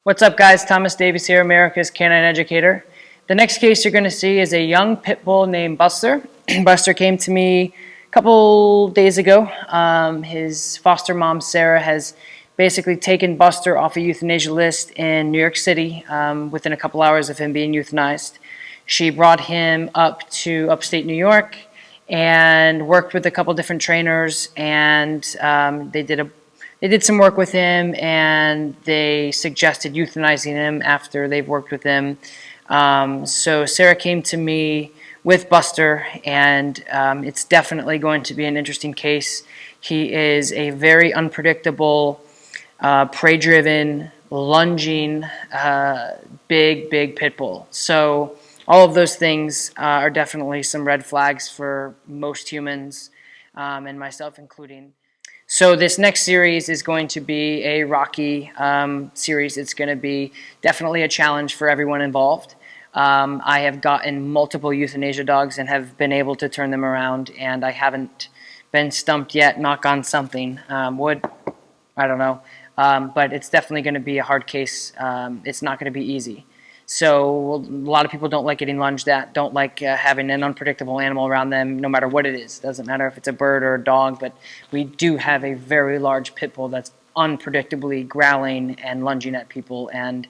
What's up, guys? Thomas Davis here, America's Canine Educator. The next case you're going to see is a young pit bull named Buster. Buster came to me a couple days ago. His foster mom, Sarah, has basically taken Buster off a euthanasia list in New York City within a couple hours of him being euthanized. She brought him up to upstate New York and worked with a couple different trainers, and they did some work with him, and they suggested euthanizing him after they've worked with him. So Sarah came to me with Buster, and it's definitely going to be an interesting case. He is a very unpredictable, prey-driven, lunging, big pit bull. So all of those things are definitely some red flags for most humans, and myself including. So this next series is going to be a rocky series. It's going to be definitely a challenge for everyone involved. I have gotten multiple euthanasia dogs and have been able to turn them around, and I haven't been stumped yet. Knock on something. Wood, I don't know. But it's definitely going to be a hard case. It's not going to be easy. So a lot of people don't like getting lunged at, don't like having an unpredictable animal around them, no matter what it is. Doesn't matter if it's a bird or a dog, but we do have a very large pit bull that's unpredictably growling and lunging at people, and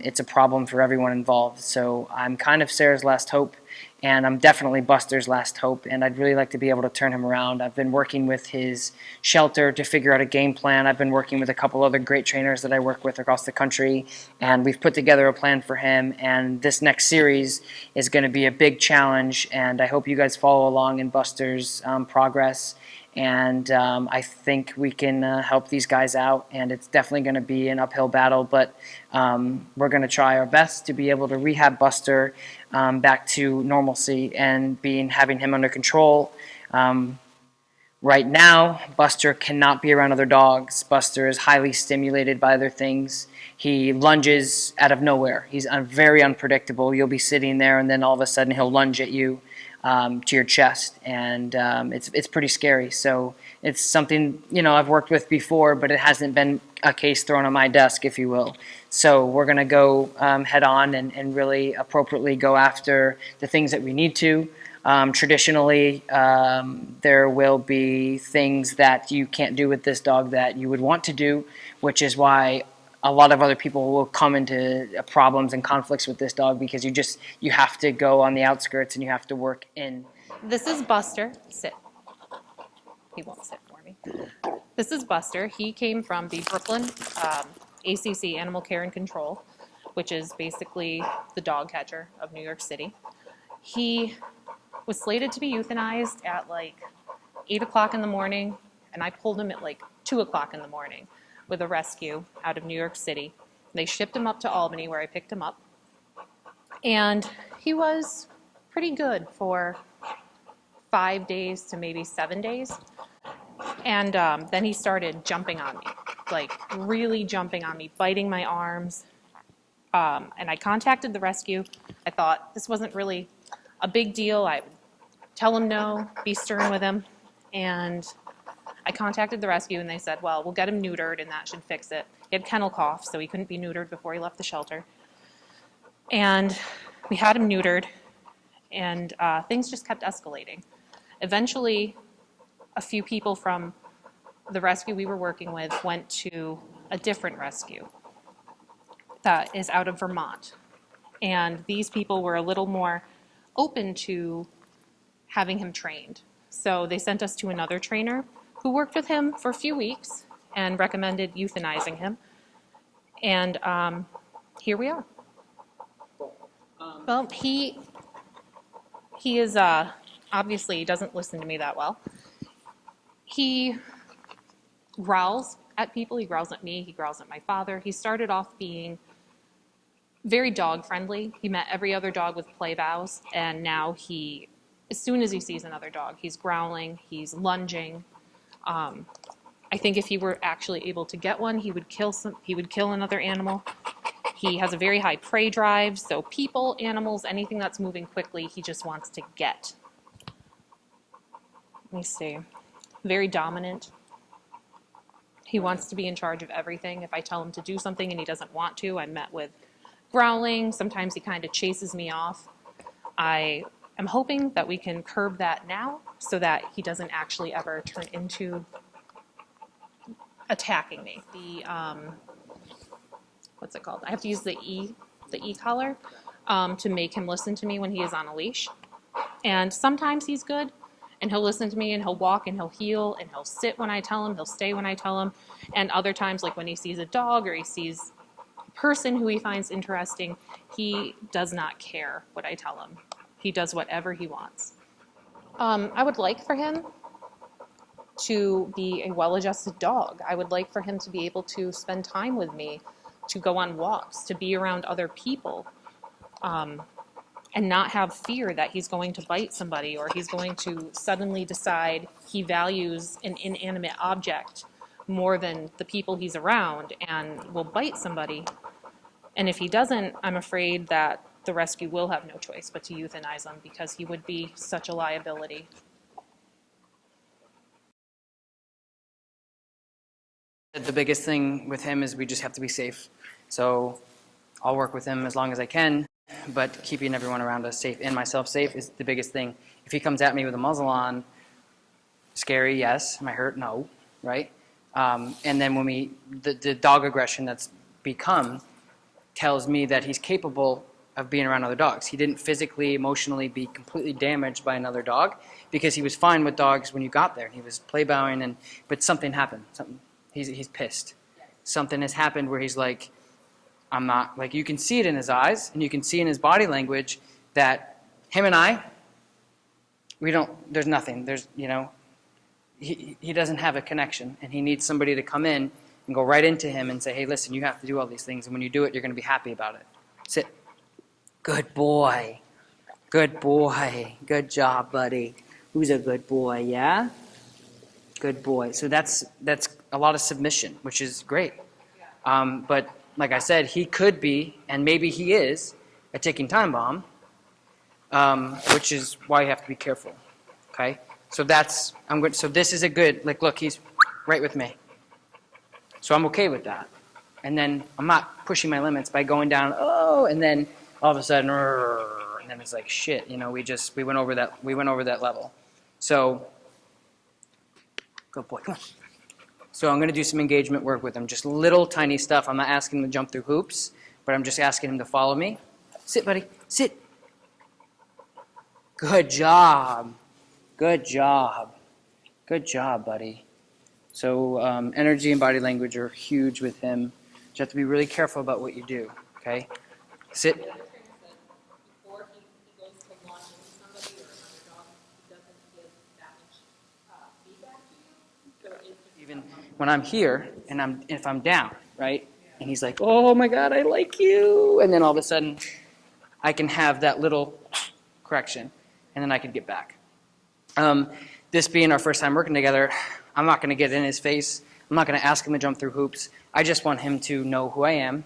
it's a problem for everyone involved. So I'm kind of Sarah's last hope, and I'm definitely Buster's last hope, and I'd really like to be able to turn him around. I've been working with his shelter to figure out a game plan. I've been working with a couple other great trainers that I work with across the country, and we've put together a plan for him, and this next series is going to be a big challenge, and I hope you guys follow along in Buster's progress. And I think we can help these guys out, and it's definitely going to be an uphill battle, but we're going to try our best to be able to rehab Buster back to normalcy and having him under control. Right now, Buster cannot be around other dogs. Buster is highly stimulated by other things. He lunges out of nowhere. He's very unpredictable. You'll be sitting there, and then all of a sudden he'll lunge at you to your chest, and it's pretty scary. So it's something I've worked with before, but it hasn't been a case thrown on my desk, if you will. So we're going to go head on and really appropriately go after the things that we need to. Traditionally, there will be things that you can't do with this dog that you would want to do, which is why a lot of other people will come into problems and conflicts with this dog, because you have to go on the outskirts and you have to work in. This is Buster. Sit. He won't sit for me. This is Buster. He came from the Brooklyn ACC, Animal Care and Control, which is basically the dog catcher of New York City. He was slated to be euthanized at like 8 o'clock in the morning, and I pulled him at like 2 o'clock in the morning with a rescue out of New York City. They shipped him up to Albany, where I picked him up, and he was pretty good for 5 days to maybe 7 days. And then he started jumping on me, like really jumping on me, biting my arms. And I contacted the rescue. I thought this wasn't really a big deal. I would tell him no, be stern with him. And I contacted the rescue, and they said, well, we'll get him neutered, and that should fix it. He had kennel cough, so he couldn't be neutered before he left the shelter. And we had him neutered, and things just kept escalating. Eventually, a few people from the rescue we were working with went to a different rescue that is out of Vermont. And these people were a little more open to having him trained. So they sent us to another trainer who worked with him for a few weeks and recommended euthanizing him. And here we are. Well, he is obviously, he doesn't listen to me that well. He growls at people. He growls at me. He growls at my father. He started off being very dog friendly. He met every other dog with play vows, and now as soon as he sees another dog, he's growling, he's lunging. I think if he were actually able to get one, he would kill another animal. He has a very high prey drive, so people, animals, anything that's moving quickly, he just wants to get. Let me see. Very dominant. He wants to be in charge of everything. If I tell him to do something and he doesn't want to, I'm met with growling. Sometimes he kind of chases me off. I am hoping that we can curb that now so that he doesn't actually ever turn into attacking me. What's it called? I have to use the e-collar to make him listen to me when he is on a leash. And sometimes he's good, and he'll listen to me, and he'll walk, and he'll heel, and he'll sit when I tell him, he'll stay when I tell him. And other times, like when he sees a dog or he sees a person who he finds interesting, he does not care what I tell him. He does whatever he wants. I would like for him to be a well-adjusted dog. I would like for him to be able to spend time with me, to go on walks, to be around other people, and not have fear that he's going to bite somebody or he's going to suddenly decide he values an inanimate object more than the people he's around and will bite somebody. And if he doesn't, I'm afraid that the rescue will have no choice but to euthanize him because he would be such a liability. The biggest thing with him is we just have to be safe. So I'll work with him as long as I can, but keeping everyone around us safe and myself safe is the biggest thing. If he comes at me with a muzzle on, scary, yes. Am I hurt? No, right? And then when the dog aggression that's become tells me that he's capable of being around other dogs. He didn't physically, emotionally be completely damaged by another dog because he was fine with dogs when you got there. He was play bowing, but something happened. He's pissed. Something has happened where he's like, I'm not, like you can see it in his eyes and you can see in his body language that him and I, there's nothing. He doesn't have a connection and he needs somebody to come in and go right into him and say, hey, listen, you have to do all these things. And when you do it, you're going to be happy about it. Sit. Good boy. Good boy. Good job, buddy. Who's a good boy, yeah? Good boy. So that's a lot of submission, which is great. But like I said, he could be, and maybe he is, a ticking time bomb, which is why you have to be careful. Okay? So so this is a good, like, look, he's right with me. So I'm okay with that. And then I'm not pushing my limits by going down, and then all of a sudden, and then it's like, shit, we went over that level. So, good boy, come on. So I'm going to do some engagement work with him, just little tiny stuff. I'm not asking him to jump through hoops, but I'm just asking him to follow me. Sit, buddy, sit. Good job. Good job. Good job, buddy. So energy and body language are huge with him. You have to be really careful about what you do, okay? Sit. Before he goes to launch into somebody or another dog, he doesn't give that much feedback to you. So Even when I'm here and if I'm down, right? And he's like, oh my God, I like you. And then all of a sudden I can have that little correction and then I can get back. This being our first time working together, I'm not going to get in his face. I'm not going to ask him to jump through hoops. I just want him to know who I am,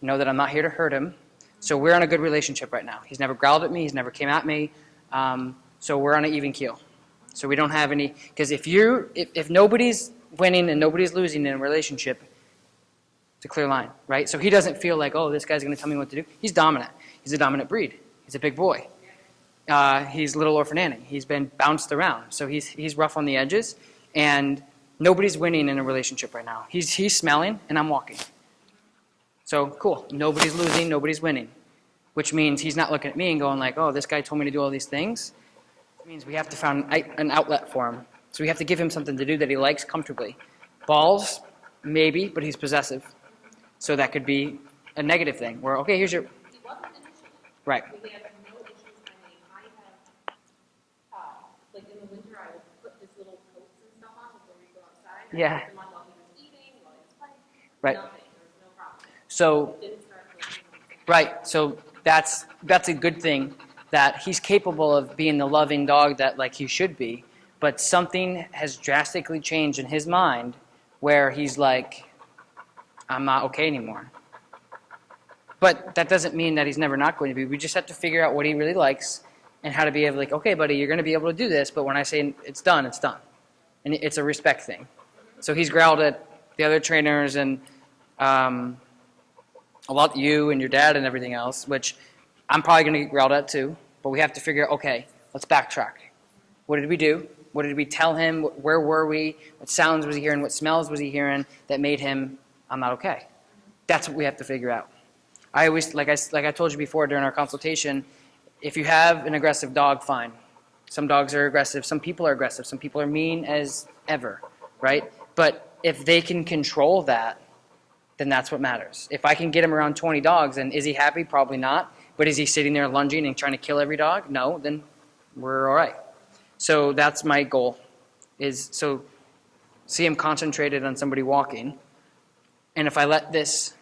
know that I'm not here to hurt him. So we're on a good relationship right now. He's never growled at me. He's never came at me. So we're on an even keel. So we don't have any, because if nobody's winning and nobody's losing in a relationship, it's a clear line, right? So he doesn't feel like, oh, this guy's going to tell me what to do. He's dominant. He's a dominant breed. He's a big boy. He's little orphan Annie. He's been bounced around. So he's rough on the edges. And nobody's winning in a relationship right now. He's smelling and I'm walking. So cool. Nobody's losing. Nobody's winning. Which means he's not looking at me and going like, oh, this guy told me to do all these things. It means we have to find an outlet for him. So we have to give him something to do that he likes comfortably. Balls, maybe, but he's possessive. So that could be a negative thing. Where, okay, here's your... Right. We have no issues. I have, like in the winter, I would put his little coats and stuff on before we go outside. Yeah. I put them on while he was eating, while he was playing. Right. Nothing. There was no problem. So, Didn't start hurting him. right. So that's a good thing, that he's capable of being the loving dog that like he should be, but something has drastically changed in his mind where he's like, I'm not okay anymore. But that doesn't mean that he's never not going to be. We just have to figure out what he really likes and how to be able to, like, okay, buddy, you're going to be able to do this, but when I say it's done, it's done. And it's a respect thing. So he's growled at the other trainers and a lot you and your dad and everything else, which I'm probably going to get growled at too, but we have to figure out, okay, let's backtrack. What did we do? What did we tell him? Where were we? What sounds was he hearing? What smells was he hearing that made him, I'm not okay? That's what we have to figure out. I always, like I told you before during our consultation, if you have an aggressive dog, fine. Some dogs are aggressive. Some people are aggressive. Some people are mean as ever, right? But if they can control that, then that's what matters. If I can get him around 20 dogs, and is he happy? Probably not. But is he sitting there lunging and trying to kill every dog? No, then we're all right. So that's my goal, is so see him concentrated on somebody walking. And if I let this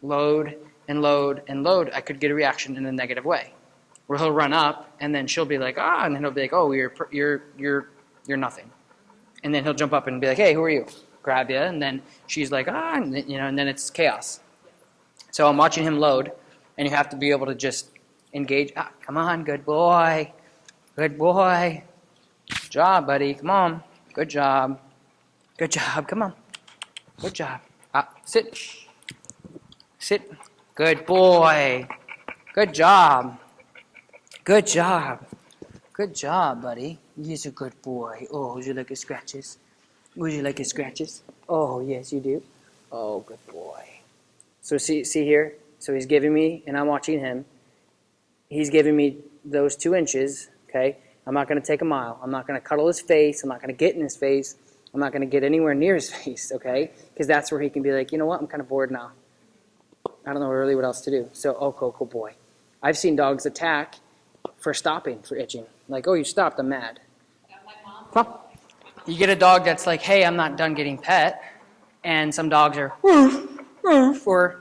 load and load and load, I could get a reaction in a negative way, where he'll run up and then she'll be like, ah, and then he'll be like, oh, you're nothing. And then he'll jump up and be like, hey, who are you? Grab you, and then she's like, ah, and then, and then it's chaos. So I'm watching him load, and you have to be able to just engage. Ah, come on, good boy. Good boy. Good job, buddy. Come on. Good job. Good job. Come on. Good job. Ah, sit. Sit. Good boy. Good job. Good job. Good job, buddy. He's a good boy. Oh, would you like his scratches? Would you like his scratches? Oh, yes, you do. Oh, good boy. So see here? So he's giving me, and I'm watching him. He's giving me those 2 inches, okay? I'm not going to take a mile. I'm not going to cuddle his face. I'm not going to get in his face. I'm not going to get anywhere near his face, okay? Because that's where he can be like, you know what? I'm kind of bored now. I don't know really what else to do. So, oh, cool boy. I've seen dogs attack for stopping, for itching. Like, oh, you stopped. I'm mad. Come on. You get a dog that's like, hey, I'm not done getting pet. And some dogs are, woof, woof, or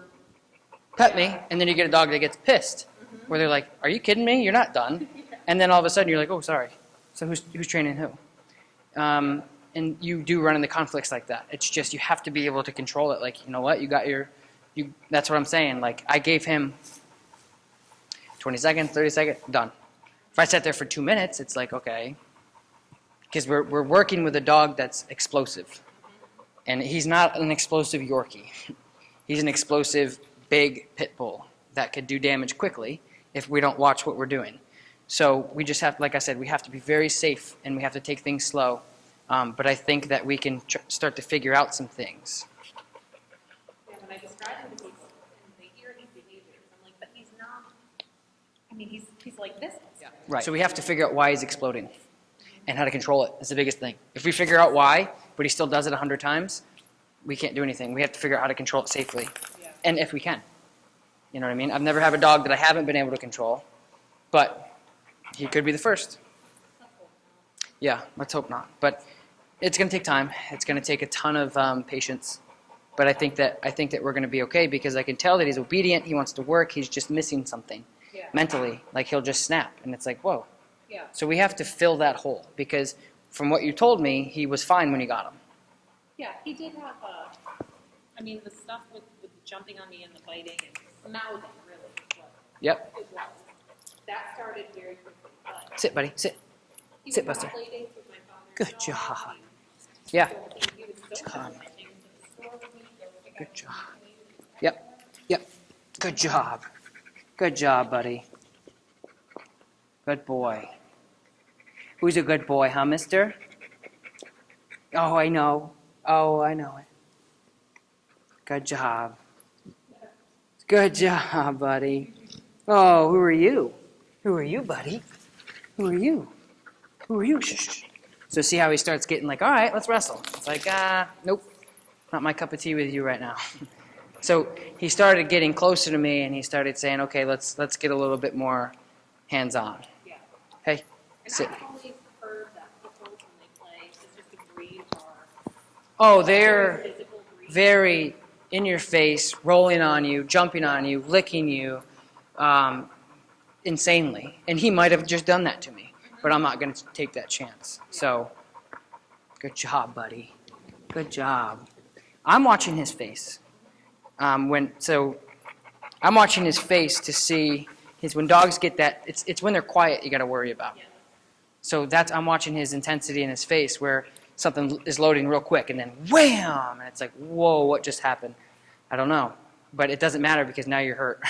pet me. And then you get a dog that gets pissed, where they're like, are you kidding me? You're not done. And then all of a sudden you're like, oh, sorry. So who's training who? And you do run into conflicts like that. It's just you have to be able to control it. Like, you know what? That's what I'm saying. Like, I gave him 20 seconds, 30 seconds, done. If I sat there for 2 minutes, it's like, okay. Because we're working with a dog that's explosive. And he's not an explosive Yorkie. He's an explosive, big pit bull that could do damage quickly if we don't watch what we're doing. So we just have, like I said, we have to be very safe and we have to take things slow. But I think that we can start to figure out some things. Yeah, when I describe him to people and they hear his behaviors, I'm like, but he's not, I mean, he's like this. Yeah. Right. So we have to figure out why he's exploding and how to control it. That's the biggest thing. If we figure out why, but he still does it 100 times, we can't do anything. We have to figure out how to control it safely. Yeah. And if we can. You know what I mean? I've never had a dog that I haven't been able to control, but he could be the first. Yeah, let's hope not. But it's going to take time. It's going to take a ton of patience. But I think that we're going to be okay because I can tell that he's obedient. He wants to work. He's just missing something mentally. Like he'll just snap, and it's like, whoa. Yeah. So we have to fill that hole because from what you told me, he was fine when you got him. Yeah, he did have I mean, the stuff with the jumping on me and the biting and mouthing really was. Yep. It was. That started very quickly. Sit, buddy. Sit. Sit, Buster. Good job. Yeah. Good job. Good job. Yep. Yep. Good job. Good job, buddy. Good boy. Who's a good boy, huh, mister? Oh, I know. Oh, I know it. Good job. Good job, buddy. Oh, who are you? Who are you, buddy? Who are you? Who are you? Shh. So see how he starts getting like, all right, let's wrestle. It's like, nope, not my cup of tea with you right now. So he started getting closer to me, and he started saying, okay, let's get a little bit more hands-on. Yeah. Hey, sit. I've always heard that people, when they play, it's just a breed or... Oh, they're very in your face, rolling on you, jumping on you, licking you, insanely. And he might have just done that to me, but I'm not going to take that chance. So, good job, buddy. Good job. I'm watching his face. I'm watching his face to see when dogs get that. It's when they're quiet you got to worry about. So I'm watching his intensity in his face where something is loading real quick and then wham, and it's like, whoa, what just happened? I don't know, but it doesn't matter because now you're hurt.